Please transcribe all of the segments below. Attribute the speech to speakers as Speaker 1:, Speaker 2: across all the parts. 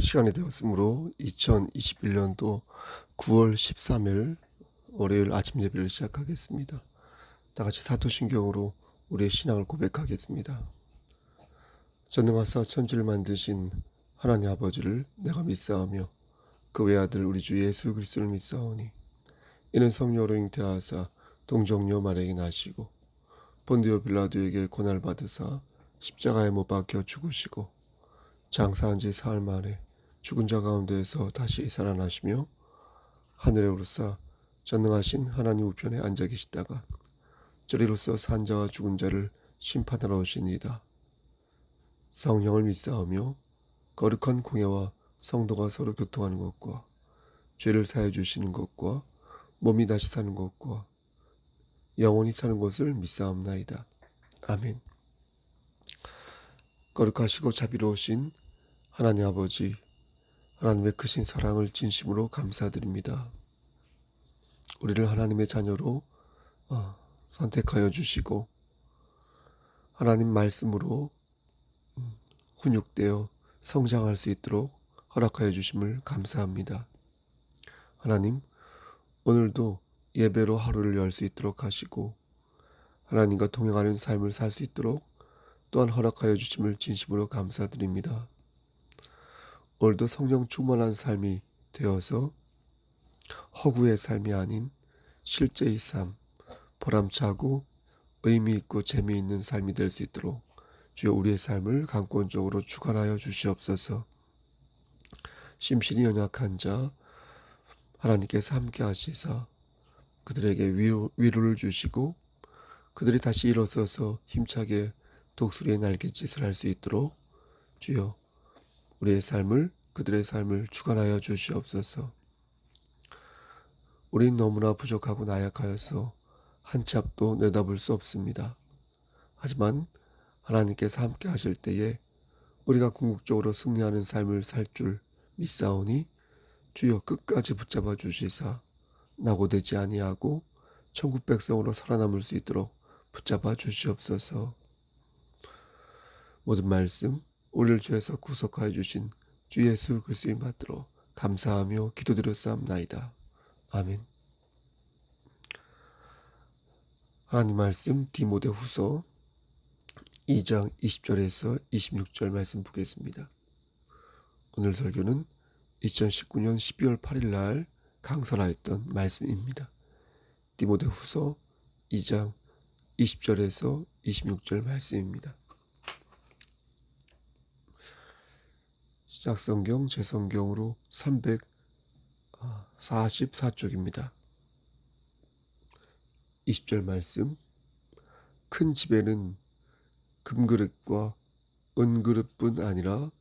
Speaker 1: 시간이 되었으므로 2021년도 9월 13일 월요일 아침 예배를 시작하겠습니다. 다 같이 사도신경으로 우리의 신앙을 고백하겠습니다. 전능하사 천지를 만드신 하나님 아버지를 내가 믿사오며 그 외아들 우리 주 예수 그리스도를 믿사오니 이는 성령으로 잉태하사 동정녀 마리아에게 나시고 본디오 빌라도에게 고난을 받으사 십자가에 못 박혀 죽으시고 장사한 지 사흘 만에 죽은 자 가운데에서 다시 살아나시며 하늘에 오르사 전능하신 하나님 우편에 앉아 계시다가 저리로서 산 자와 죽은 자를 심판하러 오시니이다. 성령을 믿사오며 거룩한 공예와 성도가 서로 교통하는 것과 죄를 사해 주시는 것과 몸이 다시 사는 것과 영원히 사는 것을 믿사옵나이다. 아멘. 거룩하시고 자비로우신 하나님 아버지, 하나님의 크신 사랑을 진심으로 감사드립니다. 우리를 하나님의 자녀로 선택하여 주시고 하나님 말씀으로 훈육되어 성장할 수 있도록 허락하여 주심을 감사합니다. 하나님, 오늘도 예배로 하루를 열 수 있도록 하시고 하나님과 동행하는 삶을 살 수 있도록 또한 허락하여 주심을 진심으로 감사드립니다. 오늘도 성령 충만한 삶이 되어서 허구의 삶이 아닌 실제의 삶, 보람차고 의미 있고 재미있는 삶이 될 수 있도록 주여 우리의 삶을 강권적으로 주관하여 주시옵소서. 심신이 연약한 자 하나님께서 함께 하시사 그들에게 위로를 주시고 그들이 다시 일어서서 힘차게 독수리의 날갯짓을 할 수 있도록 주여 우리의 삶을, 그들의 삶을 주관하여 주시옵소서. 우린 너무나 부족하고 나약하여서 한 치 앞도 내다볼 수 없습니다. 하지만 하나님께서 함께 하실 때에 우리가 궁극적으로 승리하는 삶을 살 줄 믿사오니 주여 끝까지 붙잡아 주시사 낙오되지 아니하고 천국 백성으로 살아남을 수 있도록 붙잡아 주시옵소서. 모든 말씀 우리를 죄에서 구속하여 주신 주 예수 그리스도의 받들어 감사하며 기도드렸사옵나이다. 아멘. 하나님 말씀 디모데후서 2장 20절에서 26절 말씀 보겠습니다. 오늘 설교는 2019년 12월 8일 날 강설하였던 말씀입니다. 디모데후서 2장 20절에서 26절 말씀입니다. 시작성경 제 성경으로 344쪽입니다. 20절 말씀. 큰 집에는 금그릇과 은그릇뿐 아니라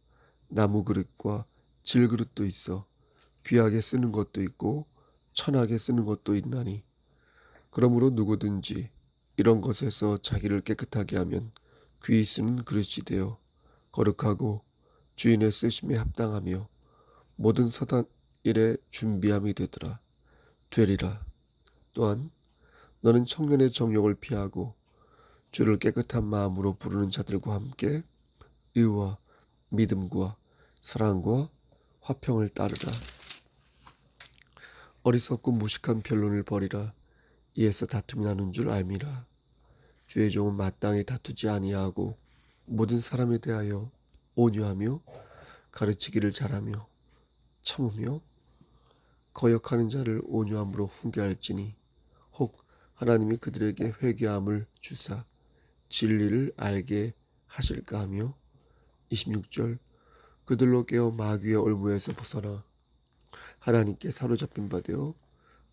Speaker 1: 나무그릇과 질그릇도 있어 귀하게 쓰는 것도 있고 천하게 쓰는 것도 있나니 그러므로 누구든지 이런 것에서 자기를 깨끗하게 하면 귀히 쓰는 그릇이 되어 거룩하고 주인의 쓰심에 합당하며 모든 선한 일에 준비함이 되리라. 또한 너는 청년의 정욕을 피하고 주를 깨끗한 마음으로 부르는 자들과 함께 의와 믿음과 사랑과 화평을 따르라. 어리석고 무식한 변론을 버리라. 이에서 다툼이 나는 줄 알미라. 주의 종은 마땅히 다투지 아니하고 모든 사람에 대하여 온유하며 가르치기를 잘하며 참으며 거역하는 자를 온유함으로 훈계할지니 혹 하나님이 그들에게 회개함을 주사 진리를 알게 하실까 하며 26절 그들로 깨어 마귀의 올무에서 벗어나 하나님께 사로잡힌 바 되어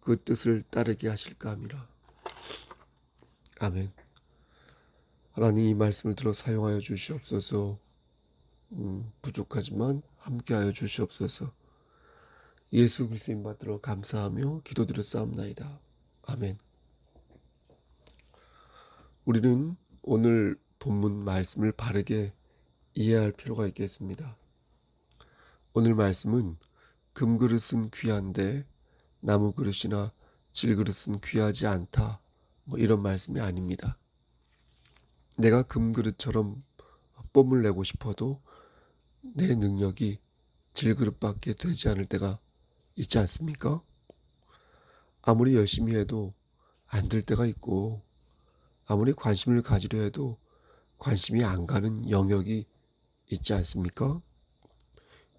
Speaker 1: 그 뜻을 따르게 하실까 함이라. 아멘. 하나님 이 말씀을 들어 사용하여 주시옵소서. 부족하지만 함께하여 주시옵소서. 예수 그리스도인 받들어 감사하며 기도드렸사옵나이다. 아멘. 우리는 오늘 본문 말씀을 바르게 이해할 필요가 있겠습니다. 오늘 말씀은 금그릇은 귀한데 나무그릇이나 질그릇은 귀하지 않다. 이런 말씀이 아닙니다. 내가 금그릇처럼 뽐을 내고 싶어도 내 능력이 질그릇밖에 되지 않을 때가 있지 않습니까? 아무리 열심히 해도 안 될 때가 있고, 아무리 관심을 가지려 해도 관심이 안 가는 영역이 있지 않습니까?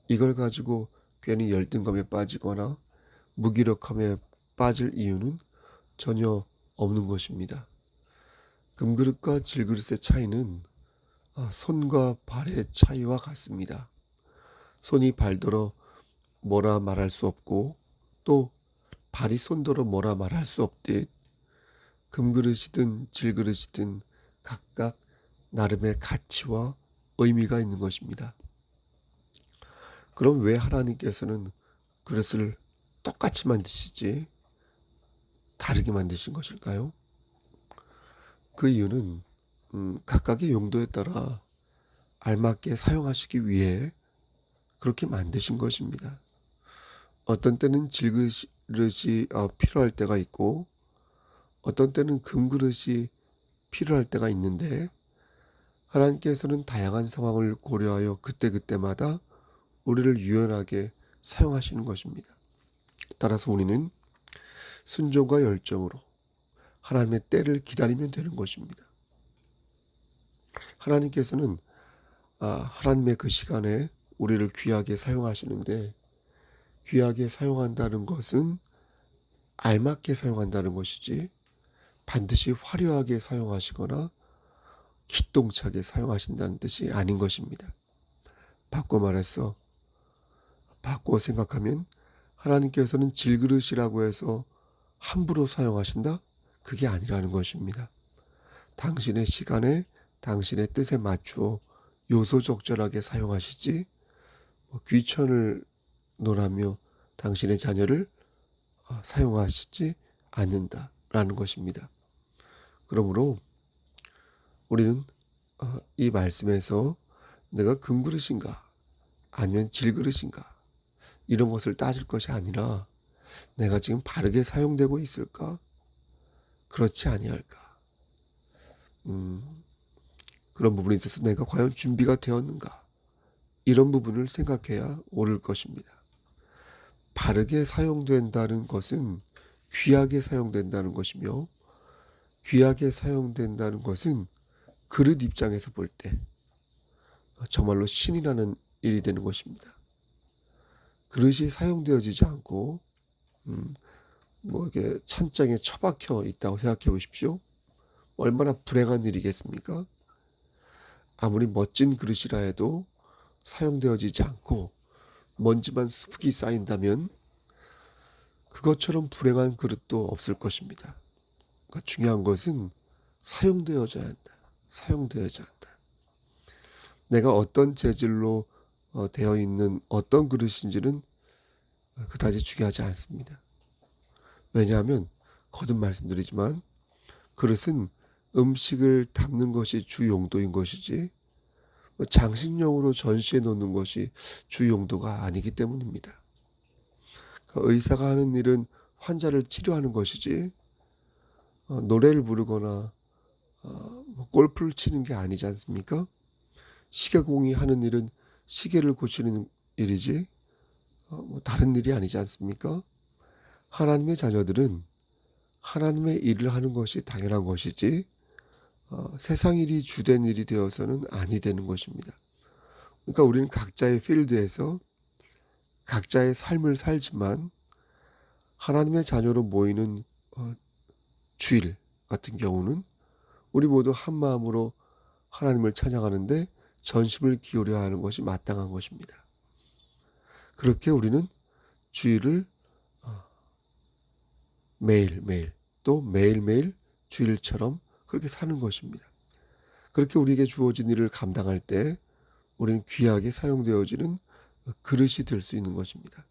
Speaker 1: 이걸 가지고 괜히 열등감에 빠지거나 무기력함에 빠질 이유는 전혀 없는 것입니다. 금그릇과 질그릇의 차이는 손과 발의 차이와 같습니다. 손이 발더러 뭐라 말할 수 없고, 또 발이 손더러 뭐라 말할 수 없듯 금그릇이든 질그릇이든 각각 나름의 가치와 의미가 있는 것입니다. 그럼 왜 하나님께서는 그릇을 똑같이 만드시지 다르게 만드신 것일까요? 그 이유는 각각의 용도에 따라 알맞게 사용하시기 위해 그렇게 만드신 것입니다. 어떤 때는 질그릇이 필요할 때가 있고, 어떤 때는 금그릇이 필요할 때가 있는데, 하나님께서는 다양한 상황을 고려하여 그때그때마다 우리를 유연하게 사용하시는 것입니다. 따라서 우리는 순종과 열정으로 하나님의 때를 기다리면 되는 것입니다. 하나님께서는 하나님의 그 시간에 우리를 귀하게 사용하시는데, 귀하게 사용한다는 것은 알맞게 사용한다는 것이지 반드시 화려하게 사용하시거나 기똥차게 사용하신다는 뜻이 아닌 것입니다. 바꿔 생각하면 하나님께서는 질그릇이라고 해서 함부로 사용하신다? 그게 아니라는 것입니다. 당신의 시간에 당신의 뜻에 맞추어 요소적절하게 사용하시지, 귀천을 논하며 당신의 자녀를 사용하시지 않는다라는 것입니다. 그러므로 우리는 이 말씀에서 내가 금그릇인가 아니면 질그릇인가 이런 것을 따질 것이 아니라, 내가 지금 바르게 사용되고 있을까? 그렇지 아니할까? 그런 부분에 있어서 내가 과연 준비가 되었는가? 이런 부분을 생각해야 옳을 것입니다. 바르게 사용된다는 것은 귀하게 사용된다는 것이며, 귀하게 사용된다는 것은 그릇 입장에서 볼 때 정말로 신이 나는 일이 되는 것입니다. 그릇이 사용되어지지 않고 이게 찬장에 처박혀 있다고 생각해 보십시오. 얼마나 불행한 일이겠습니까? 아무리 멋진 그릇이라 해도 사용되어지지 않고 먼지만 수북이 쌓인다면 그것처럼 불행한 그릇도 없을 것입니다. 그러니까 중요한 것은 사용되어져야 한다. 사용되어져야 한다. 내가 어떤 재질로 되어 있는 어떤 그릇인지는 그다지 중요하지 않습니다. 왜냐하면 거듭 말씀드리지만 그릇은 음식을 담는 것이 주 용도인 것이지 장식용으로 전시해 놓는 것이 주 용도가 아니기 때문입니다. 의사가 하는 일은 환자를 치료하는 것이지 노래를 부르거나 골프를 치는 게 아니지 않습니까? 시계공이 하는 일은 시계를 고치는 일이지 다른 일이 아니지 않습니까? 하나님의 자녀들은 하나님의 일을 하는 것이 당연한 것이지 세상 일이 주된 일이 되어서는 아니 되는 것입니다. 그러니까 우리는 각자의 필드에서 각자의 삶을 살지만 하나님의 자녀로 모이는 주일 같은 경우는 우리 모두 한 마음으로 하나님을 찬양하는데 전심을 기울여야 하는 것이 마땅한 것입니다. 그렇게 우리는 주일을 매일매일 또 매일매일 주일처럼 그렇게 사는 것입니다. 그렇게 우리에게 주어진 일을 감당할 때 우리는 귀하게 사용되어지는 그릇이 될 수 있는 것입니다.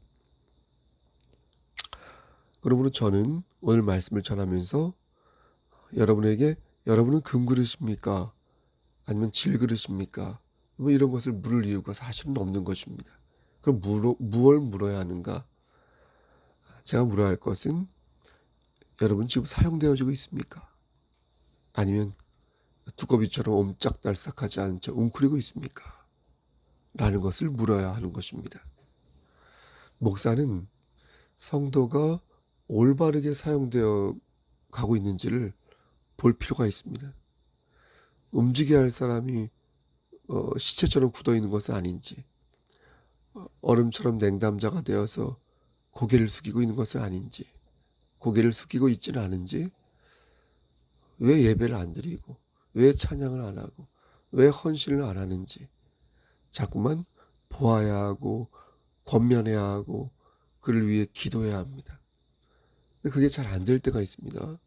Speaker 1: 그러므로 저는 오늘 말씀을 전하면서 여러분에게 여러분은 금그릇입니까? 아니면 질그릇입니까? 이런 것을 물을 이유가 사실은 없는 것입니다. 그럼 무엇을 물어야 하는가? 제가 물어야 할 것은 여러분 지금 사용되어지고 있습니까? 아니면 두꺼비처럼 옴짝달싹하지 않은 채 웅크리고 있습니까? 라는 것을 물어야 하는 것입니다. 목사는 성도가 올바르게 사용되어 가고 있는지를 볼 필요가 있습니다. 움직여야 할 사람이 시체처럼 굳어 있는 것은 아닌지, 얼음처럼 냉담자가 되어서 고개를 숙이고 있는 것은 아닌지, 고개를 숙이고 있지는 않은지, 왜 예배를 안 드리고, 왜 찬양을 안 하고, 왜 헌신을 안 하는지 자꾸만 보아야 하고 권면해야 하고 그를 위해 기도해야 합니다. 근데 그게 잘 안 될 때가 있습니다.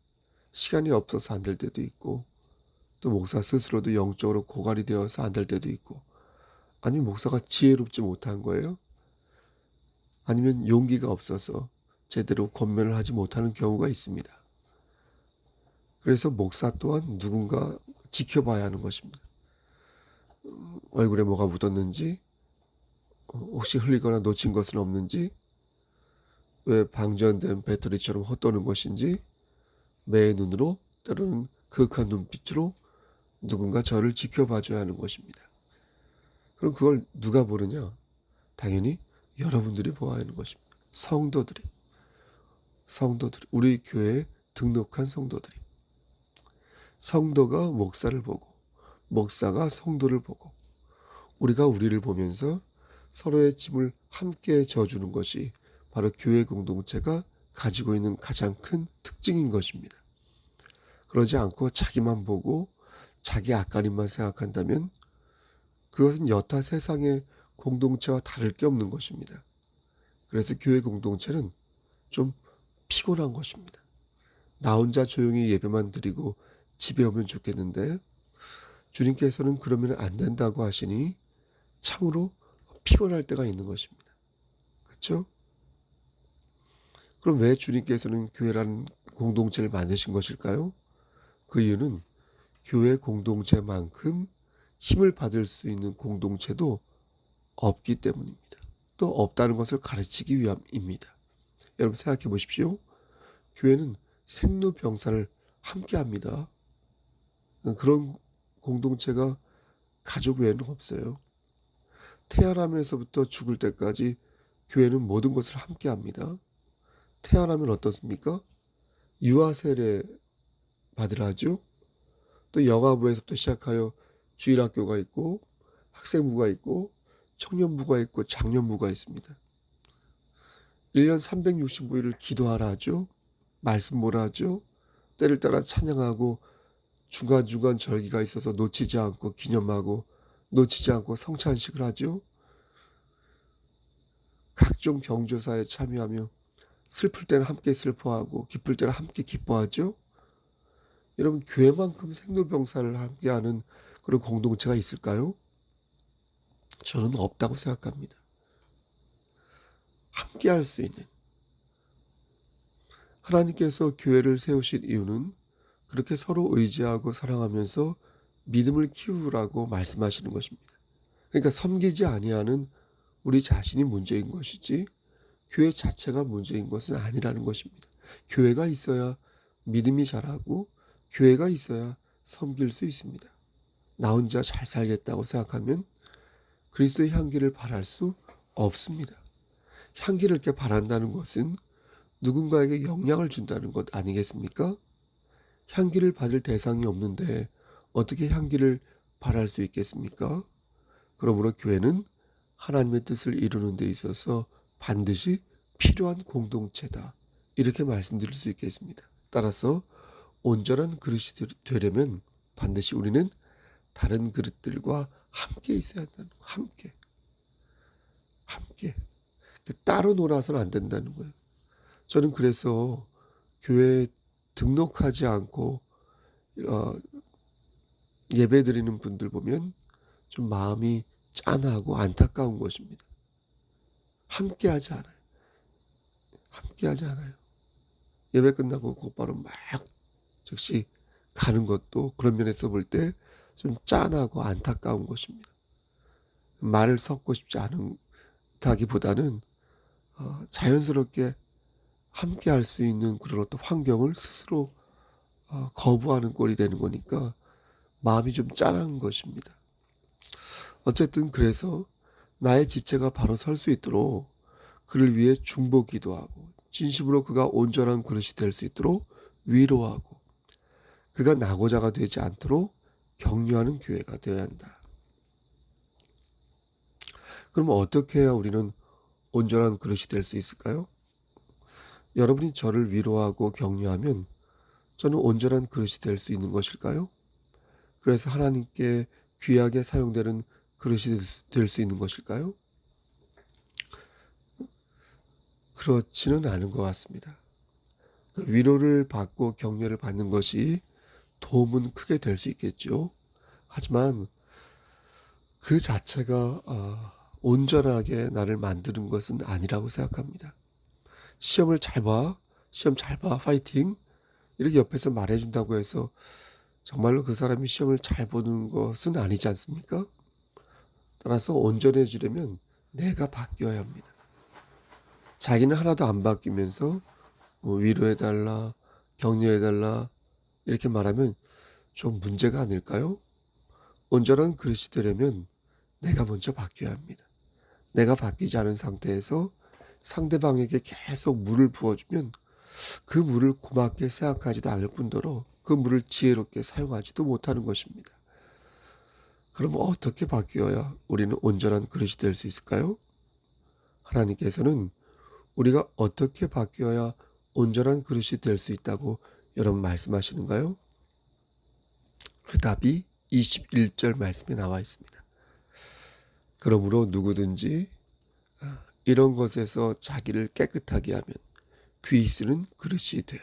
Speaker 1: 시간이 없어서 안 될 때도 있고, 또 목사 스스로도 영적으로 고갈이 되어서 안 될 때도 있고, 아니면 목사가 지혜롭지 못한 거예요. 아니면 용기가 없어서 제대로 권면을 하지 못하는 경우가 있습니다. 그래서 목사 또한 누군가 지켜봐야 하는 것입니다. 얼굴에 뭐가 묻었는지, 혹시 흘리거나 놓친 것은 없는지, 왜 방전된 배터리처럼 헛도는 것인지, 매의 눈으로, 때로는 그윽한 눈빛으로 누군가 저를 지켜봐줘야 하는 것입니다. 그럼 그걸 누가 보느냐? 당연히 여러분들이 보아야 하는 것입니다. 성도들이, 우리 교회에 등록한 성도들이. 성도가 목사를 보고, 목사가 성도를 보고, 우리가 우리를 보면서 서로의 짐을 함께 져주는 것이 바로 교회 공동체가 가지고 있는 가장 큰 특징인 것입니다. 그러지 않고 자기만 보고 자기 앞가림만 생각한다면 그것은 여타 세상의 공동체와 다를 게 없는 것입니다. 그래서 교회 공동체는 좀 피곤한 것입니다. 나 혼자 조용히 예배만 드리고 집에 오면 좋겠는데 주님께서는 그러면 안 된다고 하시니 참으로 피곤할 때가 있는 것입니다. 그렇죠? 그럼 왜 주님께서는 교회라는 공동체를 만드신 것일까요? 그 이유는 교회 공동체만큼 힘을 받을 수 있는 공동체도 없기 때문입니다. 또 없다는 것을 가르치기 위함입니다. 여러분 생각해 보십시오. 교회는 생로병사를 함께 합니다. 그런 공동체가 가족 외에는 없어요. 태어나면서부터 죽을 때까지 교회는 모든 것을 함께 합니다. 태어나면 어떻습니까? 유아세례 받으라 하죠. 또 영아부에서부터 시작하여 주일학교가 있고 학생부가 있고 청년부가 있고 장년부가 있습니다. 1년 365일을 기도하라 하죠. 말씀 보라 하죠. 때를 따라 찬양하고 중간중간 절기가 있어서 놓치지 않고 기념하고 놓치지 않고 성찬식을 하죠. 각종 경조사에 참여하며 슬플 때는 함께 슬퍼하고 기쁠 때는 함께 기뻐하죠. 여러분 교회만큼 생로병사를 함께하는 그런 공동체가 있을까요? 저는 없다고 생각합니다. 함께할 수 있는 하나님께서 교회를 세우신 이유는 그렇게 서로 의지하고 사랑하면서 믿음을 키우라고 말씀하시는 것입니다. 그러니까 섬기지 아니하는 우리 자신이 문제인 것이지 교회 자체가 문제인 것은 아니라는 것입니다. 교회가 있어야 믿음이 자라고 교회가 있어야 섬길 수 있습니다. 나 혼자 잘 살겠다고 생각하면 그리스도의 향기를 발할 수 없습니다. 향기를 이렇게 발한다는 것은 누군가에게 영향을 준다는 것 아니겠습니까? 향기를 받을 대상이 없는데 어떻게 향기를 발할 수 있겠습니까? 그러므로 교회는 하나님의 뜻을 이루는 데 있어서 반드시 필요한 공동체다. 이렇게 말씀드릴 수 있겠습니다. 따라서 온전한 그릇이 되려면 반드시 우리는 다른 그릇들과 함께 있어야 한다는 거예요. 함께. 따로 놀아서는 안 된다는 거예요. 저는 그래서 교회에 등록하지 않고 예배 드리는 분들 보면 좀 마음이 짠하고 안타까운 것입니다. 함께 하지 않아요. 예배 끝나고 곧바로 막 즉시 가는 것도 그런 면에서 볼 때 좀 짠하고 안타까운 것입니다. 말을 섞고 싶지 않다기보다는 자연스럽게 함께 할 수 있는 그런 어떤 환경을 스스로 거부하는 꼴이 되는 거니까 마음이 좀 짠한 것입니다. 어쨌든 그래서 나의 지체가 바로 설 수 있도록 그를 위해 중보기도 하고 진심으로 그가 온전한 그릇이 될 수 있도록 위로하고 그가 낙오자가 되지 않도록 격려하는 교회가 되어야 한다. 그러면 어떻게 해야 우리는 온전한 그릇이 될 수 있을까요? 여러분이 저를 위로하고 격려하면 저는 온전한 그릇이 될 수 있는 것일까요? 그래서 하나님께 귀하게 사용되는 그릇이 될 수 있는 것일까요? 그렇지는 않은 것 같습니다. 위로를 받고 격려를 받는 것이 도움은 크게 될 수 있겠죠. 하지만 그 자체가 온전하게 나를 만드는 것은 아니라고 생각합니다. 시험을 잘 봐, 시험 잘 봐, 파이팅 이렇게 옆에서 말해준다고 해서 정말로 그 사람이 시험을 잘 보는 것은 아니지 않습니까? 따라서 온전해지려면 내가 바뀌어야 합니다. 자기는 하나도 안 바뀌면서 위로해달라, 격려해달라 이렇게 말하면 좀 문제가 아닐까요? 온전한 그릇이 되려면 내가 먼저 바뀌어야 합니다. 내가 바뀌지 않은 상태에서 상대방에게 계속 물을 부어주면 그 물을 고맙게 생각하지도 않을 뿐더러 그 물을 지혜롭게 사용하지도 못하는 것입니다. 그럼 어떻게 바뀌어야 우리는 온전한 그릇이 될 수 있을까요? 하나님께서는 우리가 어떻게 바뀌어야 온전한 그릇이 될 수 있다고 여러분 말씀하시는가요? 그 답이 21절 말씀에 나와 있습니다. 그러므로 누구든지 이런 것에서 자기를 깨끗하게 하면 귀 쓰는 그릇이 되어.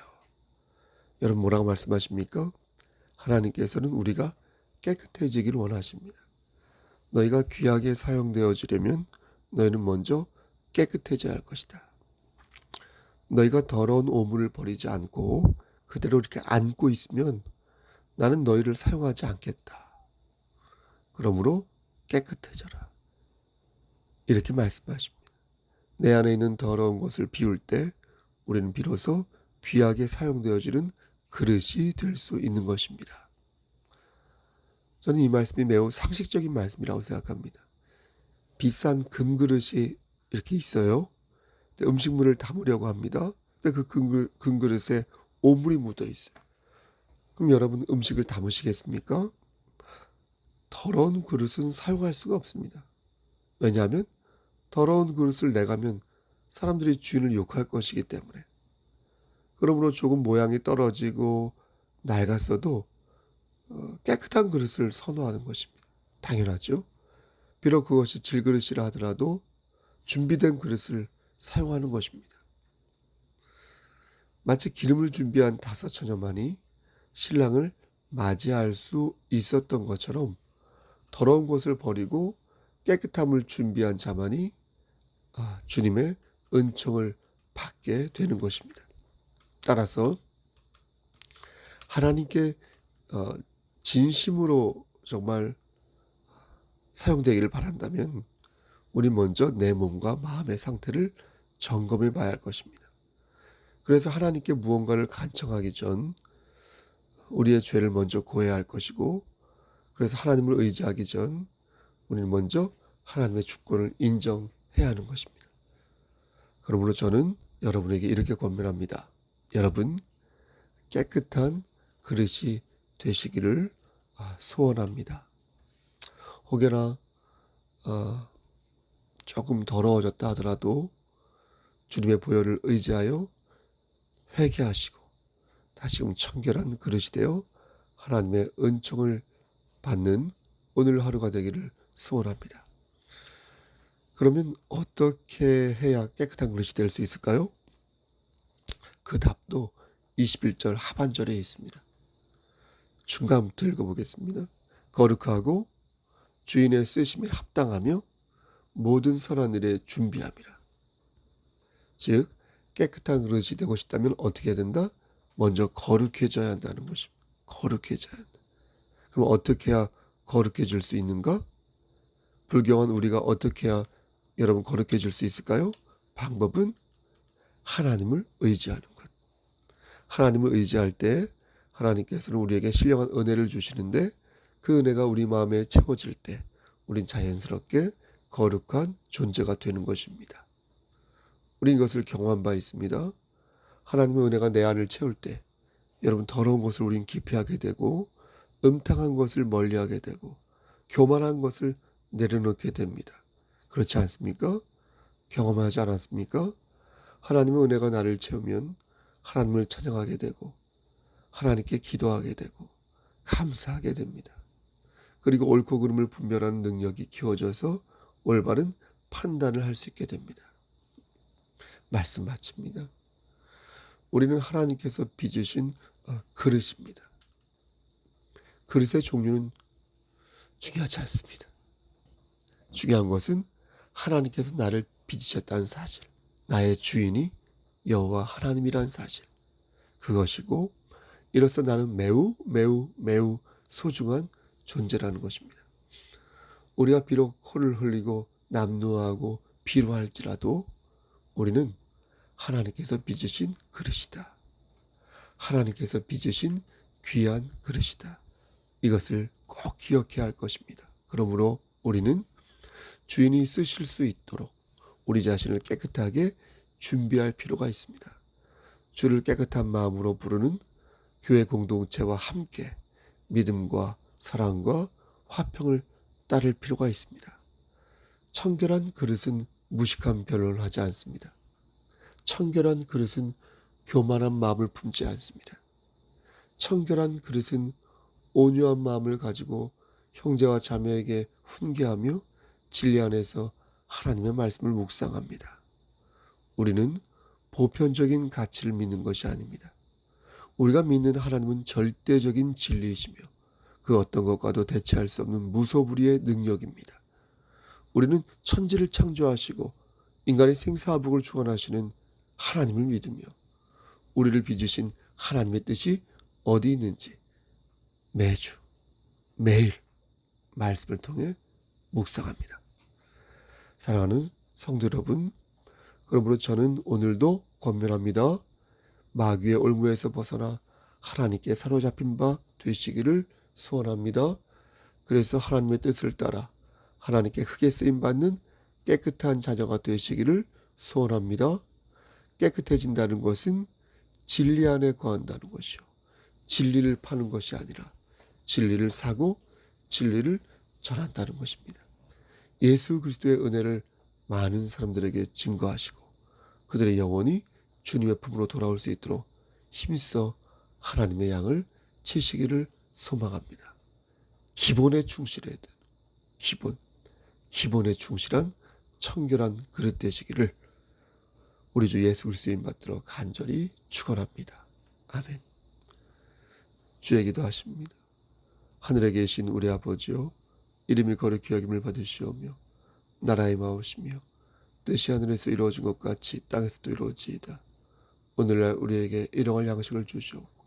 Speaker 1: 여러분 뭐라고 말씀하십니까? 하나님께서는 우리가 깨끗해지기를 원하십니다. 너희가 귀하게 사용되어지려면 너희는 먼저 깨끗해져야 할 것이다. 너희가 더러운 오물을 버리지 않고 그대로 이렇게 안고 있으면 나는 너희를 사용하지 않겠다. 그러므로 깨끗해져라. 이렇게 말씀하십니다. 내 안에 있는 더러운 것을 비울 때 우리는 비로소 귀하게 사용되어지는 그릇이 될 수 있는 것입니다. 저는 이 말씀이 매우 상식적인 말씀이라고 생각합니다. 비싼 금그릇이 이렇게 있어요. 음식물을 담으려고 합니다. 근데 그 금그릇에 오물이 묻어 있어요. 그럼 여러분 음식을 담으시겠습니까? 더러운 그릇은 사용할 수가 없습니다. 왜냐하면 더러운 그릇을 내가면 사람들이 주인을 욕할 것이기 때문에. 그러므로 조금 모양이 떨어지고 낡았어도 깨끗한 그릇을 선호하는 것입니다. 당연하죠. 비록 그것이 질그릇이라 하더라도 준비된 그릇을 사용하는 것입니다. 마치 기름을 준비한 5처녀만이 신랑을 맞이할 수 있었던 것처럼 더러운 것을 버리고 깨끗함을 준비한 자만이 주님의 은총을 받게 되는 것입니다. 따라서 하나님께 진심으로 정말 사용되기를 바란다면 우리 먼저 내 몸과 마음의 상태를 점검해 봐야 할 것입니다. 그래서 하나님께 무언가를 간청하기 전 우리의 죄를 먼저 고해야 할 것이고, 그래서 하나님을 의지하기 전 우리는 먼저 하나님의 주권을 인정해야 하는 것입니다. 그러므로 저는 여러분에게 이렇게 권면합니다. 여러분 깨끗한 그릇이 되시기를 소원합니다. 혹여나 조금 더러워졌다 하더라도 주님의 보혈을 의지하여 회개하시고 다시금 청결한 그릇이 되어 하나님의 은총을 받는 오늘 하루가 되기를 소원합니다. 그러면 어떻게 해야 깨끗한 그릇이 될 수 있을까요? 그 답도 21절 하반절에 있습니다. 중간부터 읽어보겠습니다. 거룩하고 주인의 쓰심에 합당하며 모든 선한 일에 준비함이라. 즉 깨끗한 그릇이 되고 싶다면 어떻게 해야 된다? 먼저 거룩해져야 한다는 것입니다. 거룩해져야 한다. 그럼 어떻게 해야 거룩해질 수 있는가? 불경한 우리가 어떻게 해야 여러분 거룩해질 수 있을까요? 방법은 하나님을 의지하는 것. 하나님을 의지할 때 하나님께서는 우리에게 신령한 은혜를 주시는데 그 은혜가 우리 마음에 채워질 때 우린 자연스럽게 거룩한 존재가 되는 것입니다. 우린 이것을 경험한 바 있습니다. 하나님의 은혜가 내 안을 채울 때 여러분 더러운 것을 우린 기피하게 되고 음탕한 것을 멀리하게 되고 교만한 것을 내려놓게 됩니다. 그렇지 않습니까? 경험하지 않았습니까? 하나님의 은혜가 나를 채우면 하나님을 찬양하게 되고 하나님께 기도하게 되고 감사하게 됩니다. 그리고 옳고 그름을 분별하는 능력이 키워져서 올바른 판단을 할 수 있게 됩니다. 말씀 마칩니다. 우리는 하나님께서 빚으신 그릇입니다. 그릇의 종류는 중요하지 않습니다. 중요한 것은 하나님께서 나를 빚으셨다는 사실, 나의 주인이 여호와 하나님이라는 사실, 그것이고 이로써 나는 매우 매우 매우 소중한 존재라는 것입니다. 우리가 비록 코를 흘리고 남루하고 비루할지라도 우리는 하나님께서 빚으신 그릇이다. 하나님께서 빚으신 귀한 그릇이다. 이것을 꼭 기억해야 할 것입니다. 그러므로 우리는 주인이 쓰실 수 있도록 우리 자신을 깨끗하게 준비할 필요가 있습니다. 주를 깨끗한 마음으로 부르는 교회 공동체와 함께 믿음과 사랑과 화평을 따를 필요가 있습니다. 청결한 그릇은 무식한 변론을 하지 않습니다. 청결한 그릇은 교만한 마음을 품지 않습니다. 청결한 그릇은 온유한 마음을 가지고 형제와 자매에게 훈계하며 진리 안에서 하나님의 말씀을 묵상합니다. 우리는 보편적인 가치를 믿는 것이 아닙니다. 우리가 믿는 하나님은 절대적인 진리이시며 그 어떤 것과도 대체할 수 없는 무소불위의 능력입니다. 우리는 천지를 창조하시고 인간의 생사화복을 주관하시는 하나님을 믿으며 우리를 빚으신 하나님의 뜻이 어디 있는지 매주 매일 말씀을 통해 묵상합니다. 사랑하는 성도 여러분, 그러므로 저는 오늘도 권면합니다. 마귀의 올무에서 벗어나 하나님께 사로잡힌 바 되시기를 소원합니다. 그래서 하나님의 뜻을 따라 하나님께 크게 쓰임받는 깨끗한 자녀가 되시기를 소원합니다. 깨끗해진다는 것은 진리 안에 거한다는 것이요, 진리를 파는 것이 아니라 진리를 사고 진리를 전한다는 것입니다. 예수 그리스도의 은혜를 많은 사람들에게 증거하시고 그들의 영혼이 주님의 품으로 돌아올 수 있도록 힘써 하나님의 양을 치시기를 소망합니다. 기본에 충실해야 되는 기본에 충실한 청결한 그릇 되시기를 우리 주 예수 그리스도의 이름 받들어 간절히 축원합니다. 아멘. 주의 기도하십니다. 하늘에 계신 우리 아버지여, 이름이 거룩히 여김을 받으시오며 나라의 마오시며 뜻이 하늘에서 이루어진 것 같이 땅에서도 이루어지이다. 오늘날 우리에게 일용할 양식을 주시옵고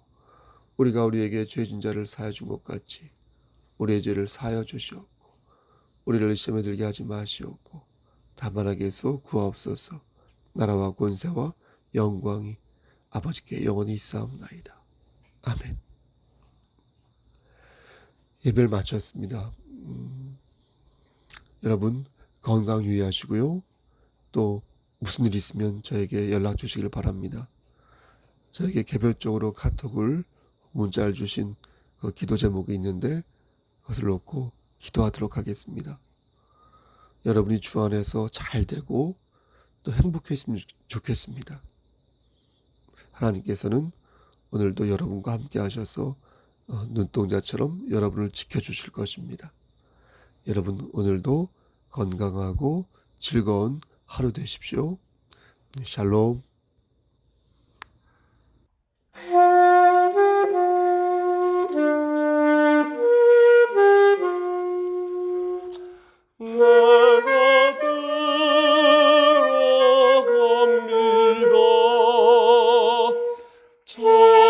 Speaker 1: 우리가 우리에게 죄진 자를 사하여 준 것 같이 우리의 죄를 사하여 주시옵고 우리를 시험에 들게 하지 마시옵고 다만 악에서 구하옵소서. 나라와 권세와 영광이 아버지께 영원히 있사옵나이다. 아멘. 예배를 마쳤습니다. 여러분 건강 유의하시고요. 또 무슨 일 있으면 저에게 연락 주시길 바랍니다. 저에게 개별적으로 카톡을 문자를 주신 그 기도 제목이 있는데 그것을 놓고 기도하도록 하겠습니다. 여러분이 주 안에서 잘 되고 또 행복했으면 좋겠습니다. 하나님께서는 오늘도 여러분과 함께 하셔서 눈동자처럼 여러분을 지켜주실 것입니다. 여러분 오늘도 건강하고 즐거운 하루 되십시오. 샬롬.
Speaker 2: 내가 들어갑니다.